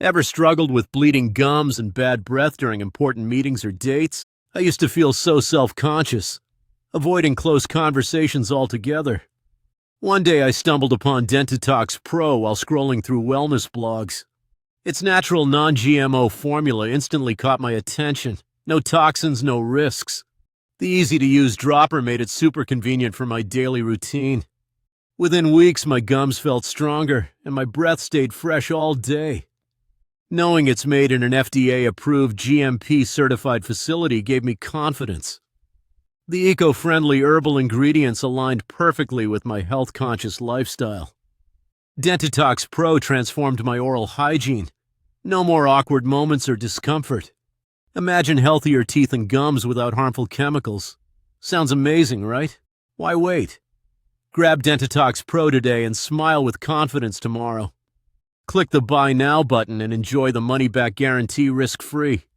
Ever struggled with bleeding gums and bad breath during important meetings or dates? I used to feel so self-conscious, avoiding close conversations altogether. One day I stumbled upon Dentitox Pro while scrolling through wellness blogs. Its natural non-GMO formula instantly caught my attention. No toxins, no risks. The easy-to-use dropper made it super convenient for my daily routine. Within weeks, my gums felt stronger, and my breath stayed fresh all day. Knowing it's made in an FDA-approved GMP-certified facility gave me confidence. The eco-friendly herbal ingredients aligned perfectly with my health-conscious lifestyle. Dentitox Pro transformed my oral hygiene. No more awkward moments or discomfort. Imagine healthier teeth and gums without harmful chemicals. Sounds amazing, right? Why wait? Grab Dentitox Pro today and smile with confidence tomorrow. Click the Buy Now button and enjoy the money-back guarantee risk-free.